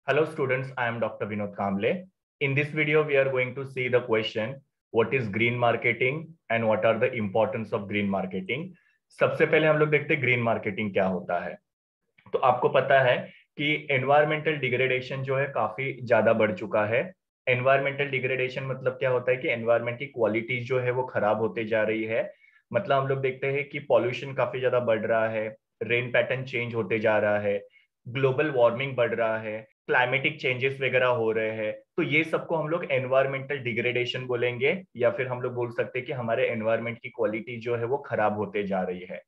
Hello students, I am Dr. Vinod Kamble. In this video, we are going to see the question, what is green marketing and what are the importance of green marketing. सबसे पहले हम लोग देखते हैं green marketing क्या होता है। तो आपको पता है कि एनवायरमेंटल डिग्रेडेशन जो है काफी ज्यादा बढ़ चुका है। एनवायरमेंटल डिग्रेडेशन मतलब क्या होता है कि एनवायरमेंट की क्वालिटी जो है वो खराब होते जा रही है। मतलब हम लोग देखते हैं कि पॉल्यूशन काफी ज्यादा बढ़ रहा है, रेन पैटर्न चेंज होते जा रहा है, ग्लोबल वार्मिंग बढ़ रहा है, क्लाइमेटिक चेंजेस वगैरह हो रहे हैं। तो ये सबको हम लोग एनवायरमेंटल डिग्रेडेशन बोलेंगे, या फिर हम लोग बोल सकते हैं कि हमारे एनवायरमेंट की क्वालिटी जो है वो खराब होते जा रही है।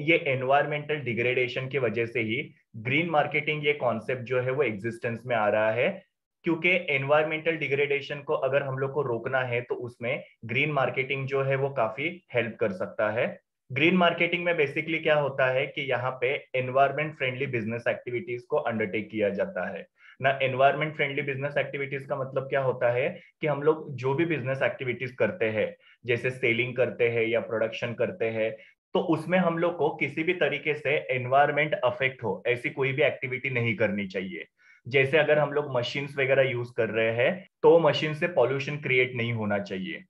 ये एनवायरमेंटल डिग्रेडेशन की वजह से ही ग्रीन मार्केटिंग ये कॉन्सेप्ट जो है वो एग्जिस्टेंस में आ रहा है। क्योंकि एनवायरमेंटल डिग्रेडेशन को अगर हम लोग को रोकना है तो उसमें ग्रीन मार्केटिंग जो है वो काफी हेल्प कर सकता है। ग्रीन मार्केटिंग में बेसिकली क्या होता है कि यहाँ पे एनवायरमेंट फ्रेंडली बिजनेस एक्टिविटीज को अंडरटेक किया जाता है ना। एनवायरमेंट फ्रेंडली बिजनेस एक्टिविटीज का मतलब क्या होता है कि हम लोग जो भी बिजनेस एक्टिविटीज करते हैं, जैसे सेलिंग करते हैं या प्रोडक्शन करते हैं, तो उसमें हम लोग को किसी भी तरीके से एनवायरमेंट अफेक्ट हो ऐसी कोई भी एक्टिविटी नहीं करनी चाहिए। जैसे अगर हम लोग मशीन्स वगैरह यूज कर रहे हैं तो मशीन से पॉल्यूशन क्रिएट नहीं होना चाहिए।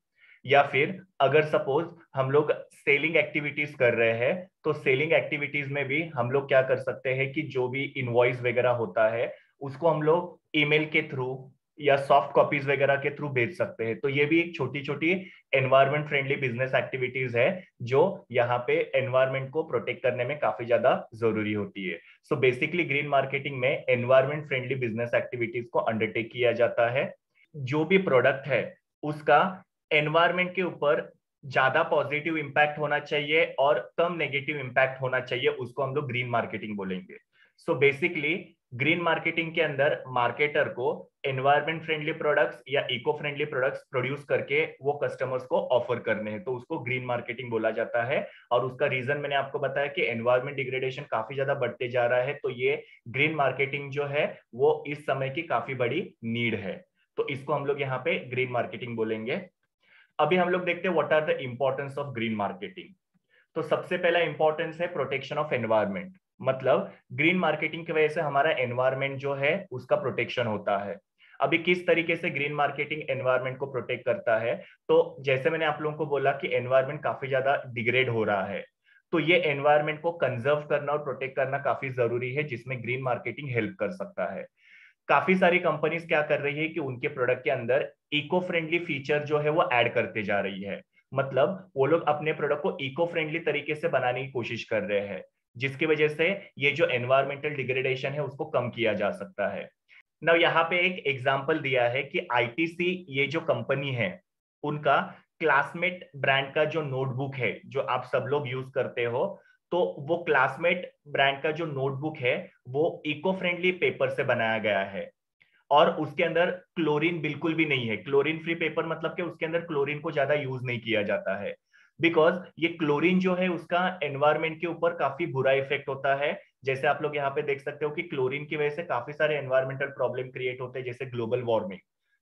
या फिर अगर सपोज हम लोग सेलिंग एक्टिविटीज कर रहे हैं तो सेलिंग एक्टिविटीज में भी हम लोग क्या कर सकते हैं कि जो भी इनवॉइस वगैरह होता है उसको हम लोग ईमेल के थ्रू या सॉफ्ट कॉपीज वगैरह के थ्रू भेज सकते हैं। तो ये भी एक छोटी छोटी एनवायरमेंट फ्रेंडली बिजनेस एक्टिविटीज है जो यहाँ पे एनवायरमेंट को प्रोटेक्ट करने में काफी ज्यादा जरूरी होती है। सो बेसिकली ग्रीन मार्केटिंग में एनवायरमेंट फ्रेंडली बिजनेस एक्टिविटीज को अंडरटेक किया जाता है। जो भी प्रोडक्ट है उसका एनवायरमेंट के ऊपर ज्यादा पॉजिटिव इंपैक्ट होना चाहिए और कम नेगेटिव इंपैक्ट होना चाहिए, उसको हम लोग ग्रीन मार्केटिंग बोलेंगे। बेसिकली ग्रीन मार्केटिंग के अंदर मार्केटर को एनवायरमेंट फ्रेंडली प्रोडक्ट्स या इको फ्रेंडली प्रोडक्ट्स प्रोड्यूस करके वो कस्टमर्स को ऑफर करने हैं, तो उसको ग्रीन मार्केटिंग बोला जाता है। और उसका रीजन मैंने आपको बताया कि एनवायरमेंट डिग्रेडेशन काफी ज्यादा बढ़ते जा रहा है, तो ये ग्रीन मार्केटिंग जो है वो इस समय की काफी बड़ी नीड है। तो इसको हम लोग यहाँ पे ग्रीन मार्केटिंग बोलेंगे। अभी हम लोग देखते हैं what are the importance of green marketing. तो सबसे पहला इंपॉर्टेंस है प्रोटेक्शन ऑफ एनवायरमेंट। मतलब ग्रीन मार्केटिंग की वजह से हमारा एनवायरमेंट जो है उसका प्रोटेक्शन होता है। अभी किस तरीके से ग्रीन मार्केटिंग एनवायरमेंट को प्रोटेक्ट करता है, तो जैसे मैंने आप लोगों को बोला कि एनवायरमेंट काफी ज्यादा डिग्रेड हो रहा है, तो ये एनवायरमेंट को कंजर्व करना और प्रोटेक्ट करना काफी जरूरी है, जिसमें ग्रीन मार्केटिंग हेल्प कर सकता है। काफी सारी कंपनीज क्या कर रही है कि उनके प्रोडक्ट के अंदर इको फ्रेंडली फीचर जो है वो ऐड करते जा रही है। मतलब वो लोग अपने प्रोडक्ट को इको फ्रेंडली तरीके से बनाने की कोशिश कर रहे हैं, जिसकी वजह से ये जो एनवायरमेंटल डिग्रेडेशन है उसको कम किया जा सकता है ना। यहाँ पे एक एग्जांपल दिया है कि आईटीसी ये जो कंपनी है उनका क्लासमेट ब्रांड का जो नोटबुक है जो आप सब लोग यूज करते हो, तो वो क्लासमेट ब्रांड का जो नोटबुक है वो इको फ्रेंडली पेपर से बनाया गया है। और उसके अंदर क्लोरीन बिल्कुल भी नहीं है। क्लोरीन फ्री पेपर मतलब कि उसके अंदर क्लोरीन को ज्यादा यूज नहीं किया जाता है, बिकॉज ये क्लोरीन जो है उसका एनवायरमेंट के ऊपर काफी बुरा इफेक्ट होता है। जैसे आप लोग यहाँ पे देख सकते हो कि क्लोरीन की वजह से काफी सारे एनवायरमेंटल प्रॉब्लम क्रिएट होते हैं, जैसे ग्लोबल वार्मिंग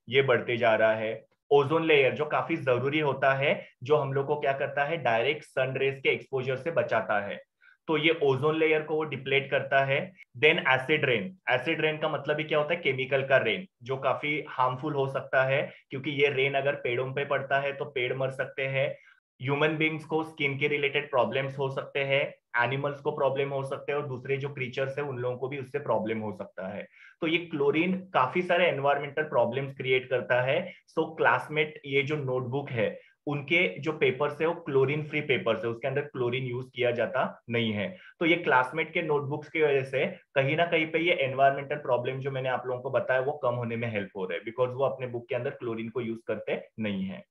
ये बढ़ते जा रहा है। ओजोन लेयर जो काफी जरूरी होता है, जो हम लोग को क्या करता है डायरेक्ट सन रेज के एक्सपोजर से बचाता है, तो ये ओजोन लेयर को वो डिप्लेट करता है। Then acid rain. Acid rain का मतलब ही क्या होता है, केमिकल का रेन, जो काफी हार्मफुल हो सकता है, क्योंकि ये रेन अगर पेड़ों पे पड़ता है तो पेड़ मर सकते हैं। ह्यूमन बींग्स को स्किन के रिलेटेड प्रॉब्लम्स हो सकते हैं, एनिमल्स को प्रॉब्लम हो सकते हैं, और दूसरे जो क्रीचर्स है उन लोगों को भी उससे प्रॉब्लम हो सकता है। तो ये क्लोरीन काफी सारे एनवायरमेंटल प्रॉब्लम्स क्रिएट करता है। क्लासमेट ये जो नोटबुक है उनके जो पेपर्स है वो क्लोरीन फ्री पेपर्स है, उसके अंदर क्लोरीन यूज किया जाता नहीं है। तो ये क्लासमेट के नोटबुक्स की वजह से कहीं ना कहीं पे ये एनवायरमेंटल प्रॉब्लम जो मैंने आप लोगों को बताया वो कम होने में हेल्प हो रहा है, बिकॉज वो अपने बुक के अंदर क्लोरीन को यूज करते नहीं है।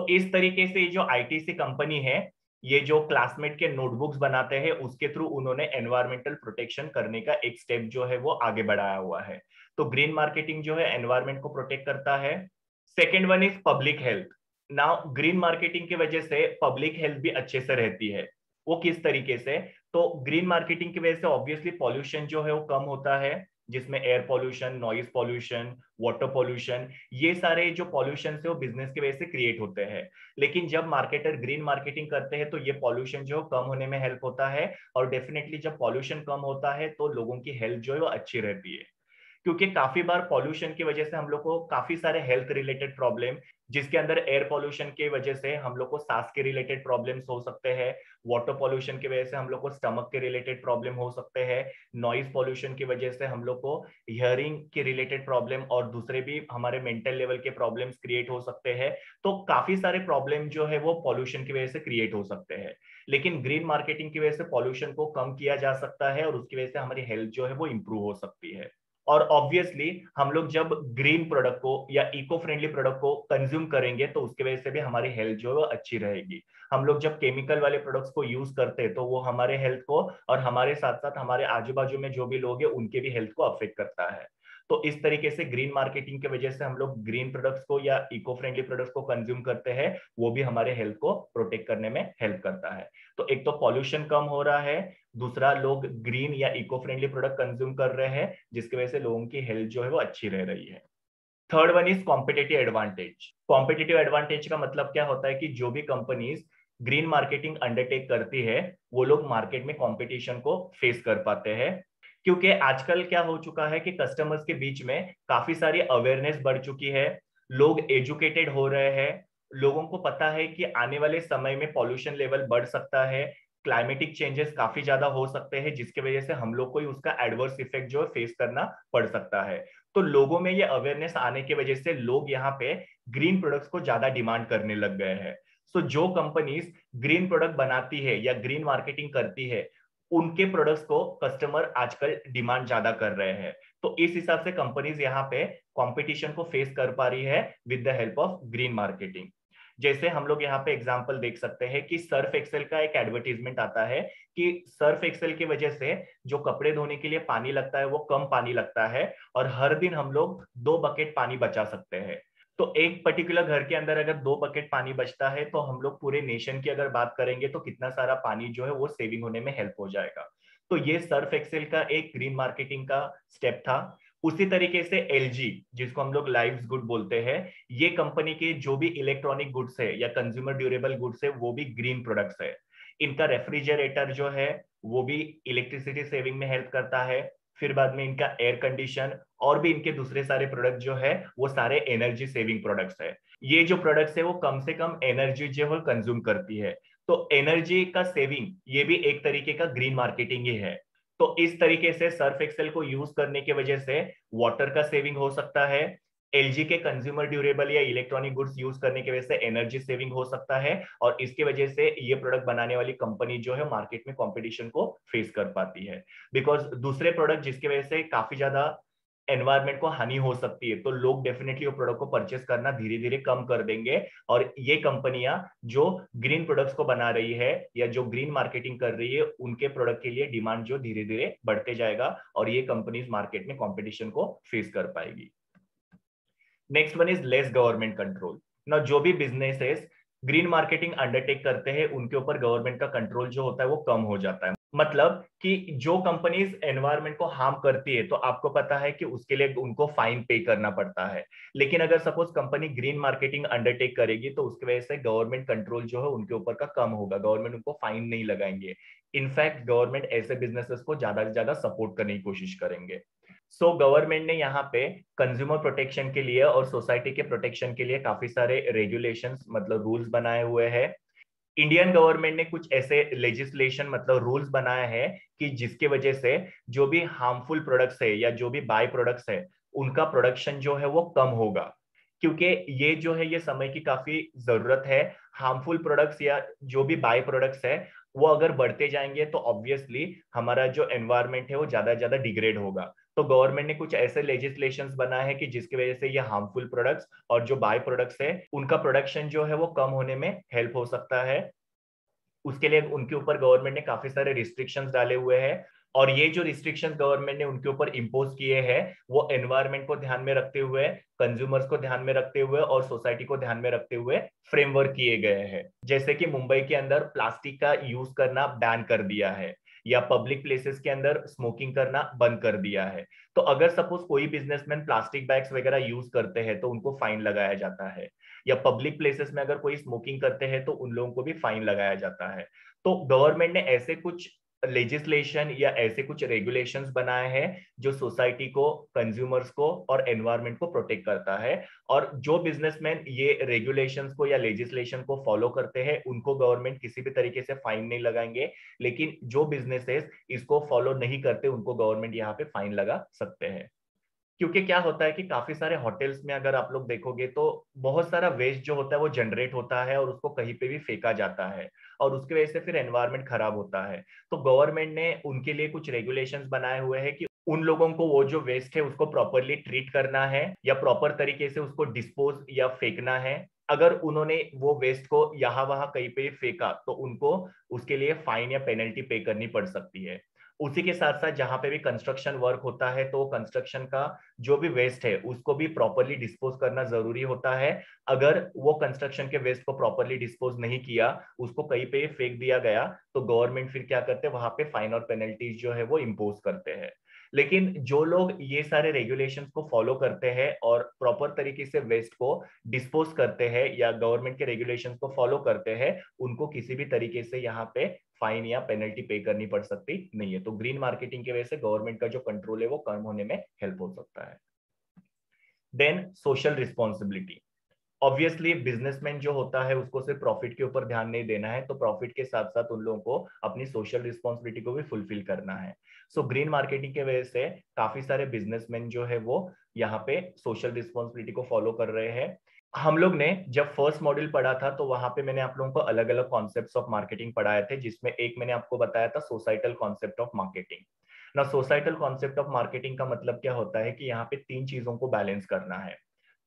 इस तरीके से जो आईटीसी कंपनी है, ये जो क्लासमेट के नोटबुक्स बनाते हैं उसके थ्रू उन्होंने एनवायरमेंटल प्रोटेक्शन करने का एक स्टेप जो है वो आगे बढ़ाया हुआ है। तो ग्रीन मार्केटिंग जो है एनवायरमेंट को प्रोटेक्ट करता है। Second one is public health. Now green marketing की वजह से पब्लिक हेल्थ भी अच्छे से रहती है। वो किस तरीके से, तो ग्रीन मार्केटिंग की वजह से ऑब्वियसली पॉल्यूशन जो है वो कम होता है, जिसमें air pollution, noise pollution, water pollution, ये सारे जो पॉल्यूशन है वो बिजनेस की वजह से क्रिएट होते हैं। लेकिन जब मार्केटर ग्रीन मार्केटिंग करते हैं तो ये पॉल्यूशन जो कम होने में हेल्प होता है, और डेफिनेटली जब पॉल्यूशन कम होता है तो लोगों की हेल्थ जो है वो अच्छी रहती है। क्योंकि काफी बार पॉल्यूशन की वजह से हम लोग को काफी सारे हेल्थ रिलेटेड प्रॉब्लम, जिसके अंदर एयर पॉल्यूशन की वजह से हम लोग को सांस के रिलेटेड प्रॉब्लम्स हो सकते हैं, वाटर पॉल्यूशन की वजह से हम लोग को स्टमक के रिलेटेड प्रॉब्लम हो सकते हैं, नॉइज पॉल्यूशन की वजह से हम लोग को हियरिंग के रिलेटेड प्रॉब्लम और दूसरे भी हमारे मेंटल लेवल के प्रॉब्लम्स क्रिएट हो सकते हैं। तो काफी सारे प्रॉब्लम जो है वो पॉल्यूशन की वजह से क्रिएट हो सकते हैं। लेकिन ग्रीन मार्केटिंग की वजह से पॉल्यूशन को कम किया जा सकता है और उसकी वजह से हमारी हेल्थ जो है वो इंप्रूव हो सकती है। और ऑब्वियसली हम लोग जब ग्रीन प्रोडक्ट को या इको फ्रेंडली प्रोडक्ट को कंज्यूम करेंगे तो उसकी वजह से भी हमारी हेल्थ जो है वो अच्छी रहेगी। हम लोग जब केमिकल वाले प्रोडक्ट्स को यूज करते हैं तो वो हमारे हेल्थ को और हमारे साथ साथ हमारे आजू बाजू में जो भी लोग हैं उनके भी हेल्थ को अफेक्ट करता है। तो इस तरीके से ग्रीन मार्केटिंग की वजह से हम लोग ग्रीन प्रोडक्ट्स को या इको फ्रेंडली प्रोडक्ट्स को कंज्यूम करते हैं, वो भी हमारे हेल्थ को प्रोटेक्ट करने में हेल्प करता है। तो एक तो पॉल्यूशन कम हो रहा है, दूसरा लोग ग्रीन या इको फ्रेंडली प्रोडक्ट कंज्यूम कर रहे हैं जिसकी वजह से लोगों की हेल्थ जो है वो अच्छी रह रही है। Third one is competitive advantage. Competitive advantage का मतलब क्या होता है कि जो भी कंपनीज ग्रीन मार्केटिंग अंडरटेक करती है वो लोग मार्केट में कंपटीशन को फेस कर पाते हैं। क्योंकि आजकल क्या हो चुका है कि कस्टमर्स के बीच में काफी सारी अवेयरनेस बढ़ चुकी है, लोग एजुकेटेड हो रहे हैं, लोगों को पता है कि आने वाले समय में पॉल्यूशन लेवल बढ़ सकता है, क्लाइमेटिक चेंजेस काफी ज्यादा हो सकते हैं जिसकी वजह से हम लोग को ही उसका एडवर्स इफेक्ट जो है फेस करना पड़ सकता है। तो लोगों में ये अवेयरनेस आने की वजह से लोग यहाँ पे ग्रीन प्रोडक्ट्स को ज्यादा डिमांड करने लग गए हैं। सो जो कंपनीज ग्रीन प्रोडक्ट बनाती है या ग्रीन मार्केटिंग करती है उनके प्रोडक्ट्स को कस्टमर आजकल डिमांड ज्यादा कर रहे हैं। तो इस हिसाब से कंपनीज यहाँ पे कंपटीशन को फेस कर पा रही है with the help of green marketing. जैसे हम लोग यहाँ पे एग्जांपल देख सकते हैं कि सर्फ एक्सेल का एक एडवर्टीजमेंट आता है कि सर्फ एक्सेल की वजह से जो कपड़े धोने के लिए पानी लगता है वो कम पानी लगता है और हर दिन हम लोग 2 बकेट पानी बचा सकते हैं। तो एक पर्टिकुलर घर के अंदर अगर 2 बकेट पानी बचता है तो हम लोग पूरे नेशन की अगर बात करेंगे तो कितना सारा पानी जो है वो सेविंग होने में हेल्प हो जाएगा। तो ये सर्फ एक्सेल का एक ग्रीन मार्केटिंग का स्टेप था। उसी तरीके से एलजी, जिसको हम लोग लाइव्स गुड बोलते हैं, ये कंपनी के जो भी इलेक्ट्रॉनिक गुड्स है या कंज्यूमर ड्यूरेबल गुड्स है वो भी ग्रीन प्रोडक्ट्स है। इनका रेफ्रिजरेटर जो है वो भी इलेक्ट्रिसिटी सेविंग में हेल्प करता है। फिर बाद में इनका एयर कंडीशन और भी इनके दूसरे सारे प्रोडक्ट जो है वो सारे एनर्जी सेविंग प्रोडक्ट्स है। ये जो प्रोडक्ट्स है वो कम से कम एनर्जी जो है कंज्यूम करती है। तो एनर्जी का सेविंग ये भी एक तरीके का ग्रीन मार्केटिंग ही है। तो इस तरीके से सर्फ एक्सेल को यूज करने की वजह से वाटर का सेविंग हो सकता है, एलजी के कंज्यूमर ड्यूरेबल या इलेक्ट्रॉनिक गुड्स यूज करने की वजह से एनर्जी सेविंग हो सकता है और इसकी वजह से ये प्रोडक्ट बनाने वाली कंपनी जो है मार्केट में कंपटीशन को फेस कर पाती है। बिकॉज दूसरे प्रोडक्ट जिसकी वजह से काफी ज्यादा एनवायरमेंट को हानि हो सकती है तो लोग डेफिनेटली वो प्रोडक्ट को परचेस करना धीरे धीरे कम कर देंगे। और ये कंपनियां जो ग्रीन प्रोडक्ट्स को बना रही है या जो ग्रीन मार्केटिंग कर रही है उनके प्रोडक्ट के लिए डिमांड जो धीरे धीरे बढ़ते जाएगा और ये कंपनीज मार्केट में कंपटीशन को फेस कर पाएगी। Next one is less government control. ना जो भी बिजनेसेस ग्रीन मार्केटिंग अंडरटेक करते हैं उनके ऊपर गवर्नमेंट का कंट्रोल जो होता है वो कम हो जाता है। मतलब कि जो कंपनीज एनवायरनमेंट को हार्म करती है तो आपको पता है कि उसके लिए उनको फाइन पे करना पड़ता है। लेकिन अगर suppose company green marketing undertake करेगी तो उसकी वजह से गवर्नमेंट कंट्रोल जो है उनके ऊपर का कम होगा, गवर्नमेंट उनको फाइन नहीं लगाएंगे। इनफैक्ट गवर्नमेंट ऐसे बिजनेसेस को ज्यादा से ज्यादा सपोर्ट करने की कोशिश करेंगे। सो गवर्नमेंट ने यहाँ पे कंज्यूमर प्रोटेक्शन के लिए और सोसाइटी के प्रोटेक्शन के लिए काफी सारे रेगुलेशंस मतलब रूल्स बनाए हुए हैं। इंडियन गवर्नमेंट ने कुछ ऐसे लेजिस्लेशन मतलब रूल्स बनाए हैं कि जिसकी वजह से जो भी हार्मफुल प्रोडक्ट्स है या जो भी बाय प्रोडक्ट्स है उनका प्रोडक्शन जो है वो कम होगा। क्योंकि ये जो है ये समय की काफी जरूरत है। हार्मफुल प्रोडक्ट्स या जो भी बाय प्रोडक्ट्स है वो अगर बढ़ते जाएंगे तो ऑब्वियसली हमारा जो एनवायरनमेंट है वो ज्यादा से ज्यादा डिग्रेड होगा। तो गवर्नमेंट ने कुछ ऐसे लेजिस्लेशंस बनाए हैं कि जिसकी वजह से ये हार्मफुल प्रोडक्ट्स और जो बाय प्रोडक्ट्स है उनका प्रोडक्शन जो है वो कम होने में हेल्प हो सकता है। उसके लिए उनके ऊपर गवर्नमेंट ने काफी सारे रिस्ट्रिक्शंस डाले हुए हैं। और ये जो रिस्ट्रिक्शंस गवर्नमेंट ने उनके ऊपर इम्पोज किए हैं वो एनवायरनमेंट को ध्यान में रखते हुए, कंज्यूमर्स को ध्यान में रखते हुए और सोसाइटी को ध्यान में रखते हुए फ्रेमवर्क किए गए हैं। जैसे कि मुंबई के अंदर प्लास्टिक का यूज करना बैन कर दिया है या पब्लिक प्लेसेस के अंदर स्मोकिंग करना बंद कर दिया है। तो अगर सपोज कोई बिजनेसमैन प्लास्टिक बैग्स वगैरह यूज करते हैं तो उनको फाइन लगाया जाता है, या पब्लिक प्लेसेस में अगर कोई स्मोकिंग करते हैं तो उन लोगों को भी फाइन लगाया जाता है। तो गवर्नमेंट ने ऐसे कुछ लेजिस्लेशन या ऐसे कुछ रेगुलेशंस बनाए हैं जो सोसाइटी को, कंज्यूमर्स को और एनवायरनमेंट को प्रोटेक्ट करता है। और जो बिजनेसमैन ये रेगुलेशंस को या लेजिस्लेशन को फॉलो करते हैं उनको गवर्नमेंट किसी भी तरीके से फाइन नहीं लगाएंगे, लेकिन जो बिजनेसेस इसको फॉलो नहीं करते उनको गवर्नमेंट यहाँ पे फाइन लगा सकते हैं। क्योंकि क्या होता है कि काफी सारे होटल्स में अगर आप लोग देखोगे तो बहुत सारा वेस्ट जो होता है वो जनरेट होता है और उसको कहीं पे भी फेंका जाता है, और उसकी वजह से फिर एनवायरनमेंट खराब होता है। तो गवर्नमेंट ने उनके लिए कुछ रेगुलेशंस बनाए हुए हैं कि उन लोगों को वो जो वेस्ट है उसको प्रॉपरली ट्रीट करना है या प्रॉपर तरीके से उसको डिस्पोज या फेंकना है। अगर उन्होंने वो वेस्ट को यहाँ वहां कहीं पे फेंका तो उनको उसके लिए फाइन या पेनल्टी पे करनी पड़ सकती है। उसी के साथ साथ जहां पे भी कंस्ट्रक्शन वर्क होता है तो कंस्ट्रक्शन का जो भी वेस्ट है उसको भी प्रॉपरली डिस्पोज करना जरूरी होता है। अगर वो कंस्ट्रक्शन के वेस्ट को प्रॉपरली डिस्पोज नहीं किया, उसको कहीं पे फेंक दिया गया, तो गवर्नमेंट फिर क्या करते हैं, वहां पे फाइन और पेनल्टीज जो है वो इम्पोज करते हैं। लेकिन जो लोग ये सारे रेगुलेशंस को फॉलो करते हैं और प्रॉपर तरीके से वेस्ट को डिस्पोज करते हैं या गवर्नमेंट के रेगुलेशंस को फॉलो करते हैं, उनको किसी भी तरीके से यहाँ पे फाइन या पेनल्टी पे करनी पड़ सकती नहीं है। तो ग्रीन मार्केटिंग की वजह से गवर्नमेंट का जो कंट्रोल है वो कम होने में हेल्प हो सकता है। Then social responsibility. Obviously businessman जो होता है उसको सिर्फ प्रॉफिट के ऊपर ध्यान नहीं देना है, तो प्रॉफिट के साथ साथ उन लोगों को अपनी सोशल रिस्पॉन्सिबिलिटी को भी फुलफिल करना है। सो ग्रीन मार्केटिंग के वजह से काफी सारे बिजनेसमैन जो है वो यहाँ पे सोशल रिस्पॉन्सिबिलिटी को फॉलो कर रहे हैं। हम लोग ने जब फर्स्ट मॉड्यूल पढ़ा था तो वहां पे मैंने आप लोगों को अलग अलग कॉन्सेप्ट्स ऑफ मार्केटिंग पढ़ाए थे, जिसमें एक मैंने आपको बताया था सोसाइटल कॉन्सेप्ट ऑफ मार्केटिंग। ना सोसाइटल कॉन्सेप्ट ऑफ मार्केटिंग का मतलब क्या होता है कि यहाँ पे तीन चीजों को बैलेंस करना है,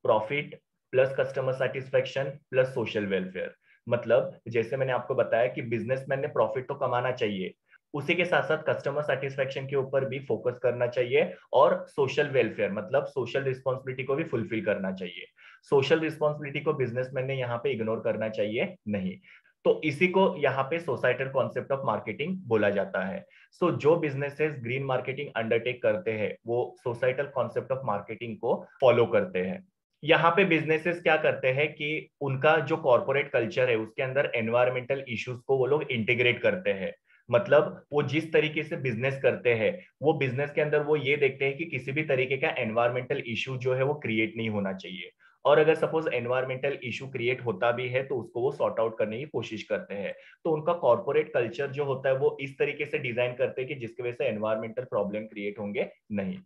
profit plus customer satisfaction plus social welfare. मतलब जैसे मैंने आपको बताया कि बिजनेसमैन ने प्रॉफिट तो कमाना चाहिए, उसी के साथ साथ कस्टमर सेटिस्फेक्शन के ऊपर भी फोकस करना चाहिए और सोशल वेलफेयर मतलब सोशल रिस्पॉन्सिबिलिटी को भी फुलफिल करना चाहिए। सोशल रिस्पॉन्सिबिलिटी को बिजनेसमैन ने यहाँ पे इग्नोर करना चाहिए नहीं। तो इसी को यहाँ पे सोसाइटल कॉन्सेप्ट ऑफ मार्केटिंग बोला जाता है। सो जो बिजनेसेस ग्रीन मार्केटिंग अंडरटेक करते हैं वो सोसाइटल कॉन्सेप्ट ऑफ मार्केटिंग को फॉलो करते हैं। यहाँ पे बिजनेसेस क्या करते हैं कि उनका जो कॉर्पोरेट कल्चर है उसके अंदर एनवायरमेंटल इश्यूज को वो लोग इंटीग्रेट करते हैं। मतलब वो जिस तरीके से बिजनेस करते हैं वो बिजनेस के अंदर वो ये देखते हैं कि किसी भी तरीके का एनवायरमेंटल इशू जो है वो क्रिएट नहीं होना चाहिए, और अगर सपोज एनवायरमेंटल इशू क्रिएट होता भी है तो उसको वो सॉर्ट आउट करने की कोशिश करते हैं। तो उनका कॉर्पोरेट कल्चर जो होता है वो इस तरीके से डिजाइन करते हैं कि जिसकी वजह से एनवायरमेंटल प्रॉब्लम क्रिएट होंगे नहीं।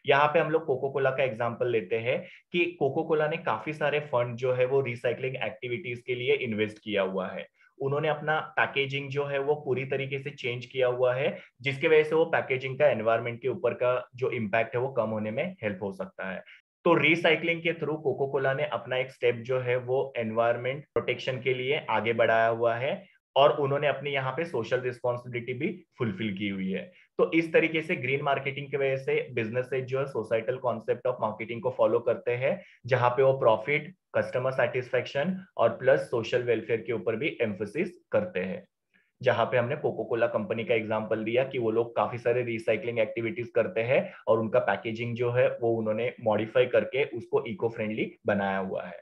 यहाँ पे हम लोग कोको कोला का एग्जांपल लेते हैं कि कोको कोला ने काफी सारे फंड जो है वो रिसाइकलिंग एक्टिविटीज के लिए इन्वेस्ट किया हुआ है। उन्होंने अपना पैकेजिंग जो है वो पूरी तरीके से चेंज किया हुआ है, जिसके वजह से वो पैकेजिंग का एनवायरनमेंट के ऊपर का जो इम्पैक्ट है वो कम होने में हेल्प हो सकता है। तो रिसाइकलिंग के थ्रू कोको कोला ने अपना एक स्टेप जो है वो एनवायरनमेंट प्रोटेक्शन के लिए आगे बढ़ाया हुआ है, और उन्होंने अपनी यहाँ पे सोशल रिस्पॉन्सिबिलिटी भी फुलफिल की हुई है। तो इस तरीके से ग्रीन मार्केटिंग की वजह से बिजनेसेस जो है सोसाइटल कॉन्सेप्ट ऑफ मार्केटिंग को फॉलो करते हैं, जहां पे वो प्रॉफिट, कस्टमर सेटिस्फेक्शन और प्लस सोशल वेलफेयर के ऊपर भी एम्फोसिस करते हैं। जहां पे हमने कोको कोला कंपनी का एग्जांपल दिया कि वो लोग काफी सारे रिसाइकलिंग एक्टिविटीज करते हैं और उनका पैकेजिंग जो है वो उन्होंने मॉडिफाई करके उसको इको फ्रेंडली बनाया हुआ है।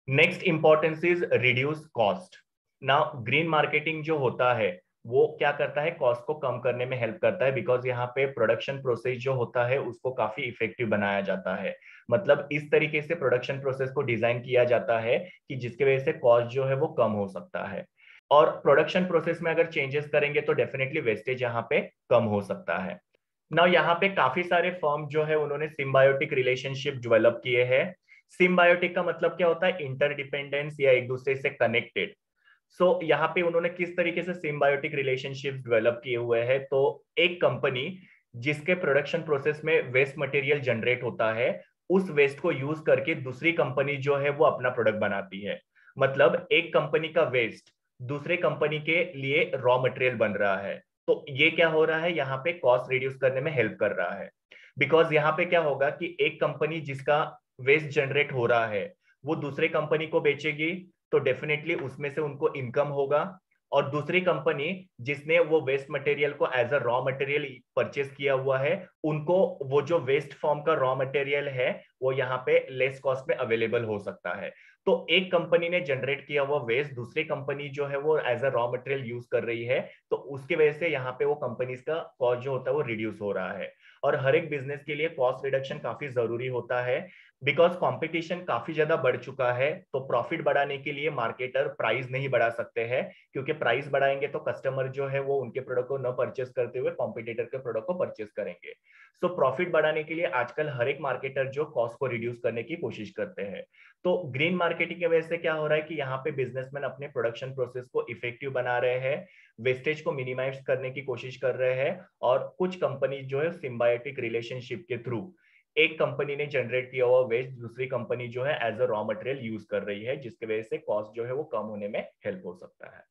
Next importance is reduce cost. Now green marketing जो होता है वो क्या करता है, कॉस्ट को कम करने में हेल्प करता है, बिकॉज यहाँ पे प्रोडक्शन प्रोसेस जो होता है उसको काफी इफेक्टिव बनाया जाता है। मतलब इस तरीके से प्रोडक्शन प्रोसेस को डिजाइन किया जाता है कि जिसकी वजह से कॉस्ट जो है वो कम हो सकता है, और प्रोडक्शन प्रोसेस में अगर चेंजेस करेंगे तो डेफिनेटली वेस्टेज यहाँ पे कम हो सकता है। ना यहाँ पे काफी सारे फर्म जो है उन्होंने सिम्बायोटिक रिलेशनशिप डेवलप किए हैं। सिम्बायोटिक का मतलब क्या होता है, इंटरडिपेंडेंस या एक दूसरे से कनेक्टेड। सो यहाँ पे उन्होंने किस तरीके से सिम्बायोटिक रिलेशनशिप डेवलप किए हुए हैं, तो एक कंपनी जिसके प्रोडक्शन प्रोसेस में वेस्ट मटेरियल जनरेट होता है, उस वेस्ट को यूज करके दूसरी कंपनी जो है वो अपना प्रोडक्ट बनाती है। मतलब एक कंपनी का वेस्ट दूसरे कंपनी के लिए रॉ मटेरियल बन रहा है। तो ये क्या हो रहा है, यहाँ पे कॉस्ट रिड्यूस करने में हेल्प कर रहा है। बिकॉज यहाँ पे क्या होगा कि एक कंपनी जिसका वेस्ट जनरेट हो रहा है वो दूसरे कंपनी को बेचेगी, तो डेफिनेटली उसमें से उनको इनकम होगा, और दूसरी कंपनी जिसने वो वेस्ट मटेरियल को as a raw material purchase किया हुआ है, उनको वो जो वेस्ट फॉर्म का रॉ मटेरियल है वो यहाँ पे लेस कॉस्ट में अवेलेबल हो सकता है। तो एक कंपनी ने जनरेट किया हुआ वेस्ट दूसरी कंपनी जो है वो as a raw material use कर रही है, तो उसकी वजह से यहाँ पे वो कंपनीज का कॉस्ट जो होता है वो रिड्यूस हो रहा है। और हर एक बिजनेस के लिए कॉस्ट रिडक्शन काफी जरूरी होता है, बिकॉज कंपटीशन काफी ज्यादा बढ़ चुका है। तो प्रॉफिट बढ़ाने के लिए मार्केटर प्राइस नहीं बढ़ा सकते हैं, क्योंकि प्राइस बढ़ाएंगे तो कस्टमर जो है वो उनके प्रोडक्ट को न परचेस करते हुए कॉम्पिटिटर के प्रोडक्ट को परचेस करेंगे। सो प्रॉफिट बढ़ाने के लिए आजकल हर एक मार्केटर जो कॉस्ट को रिड्यूस करने की कोशिश करते हैं। तो ग्रीन मार्केटिंग की वजह से क्या हो रहा है कि यहाँ पे बिजनेसमैन अपने प्रोडक्शन प्रोसेस को इफेक्टिव बना रहे हैं, वेस्टेज को मिनिमाइज करने की कोशिश कर रहे हैं, और कुछ कंपनी जो है सिम्बायोटिक रिलेशनशिप के थ्रू एक कंपनी ने जनरेट किया हुआ वेस्ट दूसरी कंपनी जो है as a raw material use कर रही है, जिसकी वजह से कॉस्ट जो है वो कम होने में हेल्प हो सकता है।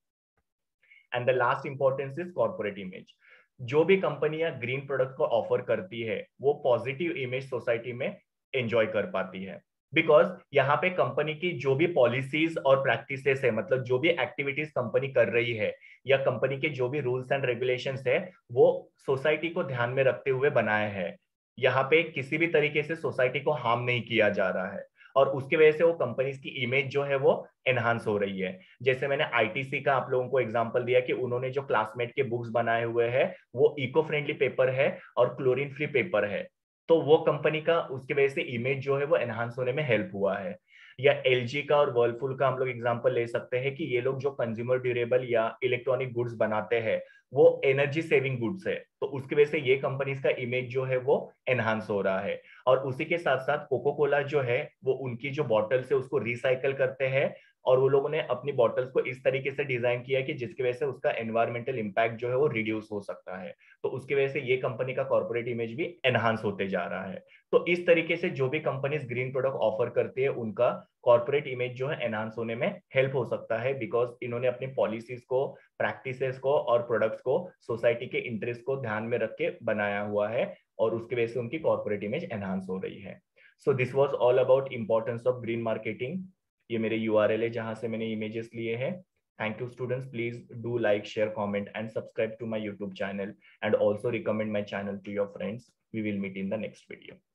And the last importance is corporate image. जो भी कंपनियां ग्रीन प्रोडक्ट को ऑफर करती है वो पॉजिटिव इमेज सोसाइटी में एंजॉय कर पाती है, बिकॉज यहाँ पे कंपनी की जो भी पॉलिसीज और प्रैक्टिसेस है, मतलब जो भी एक्टिविटीज कंपनी कर रही है या कंपनी के जो भी रूल्स एंड रेगुलेशंस है, वो सोसाइटी को ध्यान में रखते हुए बनाए हैं। यहाँ पे किसी भी तरीके से सोसाइटी को हार्म नहीं किया जा रहा है, और उसकी वजह से वो कंपनीज की इमेज जो है वो एनहांस हो रही है। जैसे मैंने आईटीसी का आप लोगों को एग्जांपल दिया कि उन्होंने जो क्लासमेट के बुक्स बनाए हुए हैं वो इको फ्रेंडली पेपर है और क्लोरीन फ्री पेपर है, तो वो कंपनी का उसकी वजह से इमेज जो है वो एनहांस होने में हेल्प हुआ है। या एलजी का और वर्लपूल का हम लोग एग्जांपल ले सकते हैं कि ये लोग जो कंज्यूमर ड्यूरेबल या इलेक्ट्रॉनिक गुड्स बनाते हैं वो एनर्जी सेविंग गुड्स है, तो उसकी वजह से ये कंपनीज का इमेज जो है वो एनहांस हो रहा है। और उसी के साथ साथ कोको कोला जो है वो उनकी जो बॉटल्स है उसको रिसाइकल करते हैं, और वो लोगों ने अपनी बॉटल्स को इस तरीके से डिजाइन किया कि जिसकी वजह से उसका एनवायरमेंटल इंपैक्ट जो है वो रिड्यूस हो सकता है, तो उसकी वजह से ये कंपनी का कॉर्पोरेट इमेज भी एनहांस होते जा रहा है। तो इस तरीके से जो भी कंपनीज ग्रीन प्रोडक्ट ऑफर करती है उनका कॉर्पोरेट इमेज जो है एनहांस होने में हेल्प हो सकता है, बिकॉज इन्होंने अपनी पॉलिसीज को, प्रैक्टिसेस को और प्रोडक्ट्स को सोसाइटी के इंटरेस्ट को ध्यान में रख के बनाया हुआ है, और उसकी वजह से उनकी कॉर्पोरेट इमेज एनहांस हो रही है। So this was all about importance of green marketing. ये मेरे यूआरएल है जहां से मैंने इमेजेस लिए हैं। Thank you students, please do like, share, comment and subscribe to my YouTube channel, and also recommend my channel to your friends. We will meet in the next video.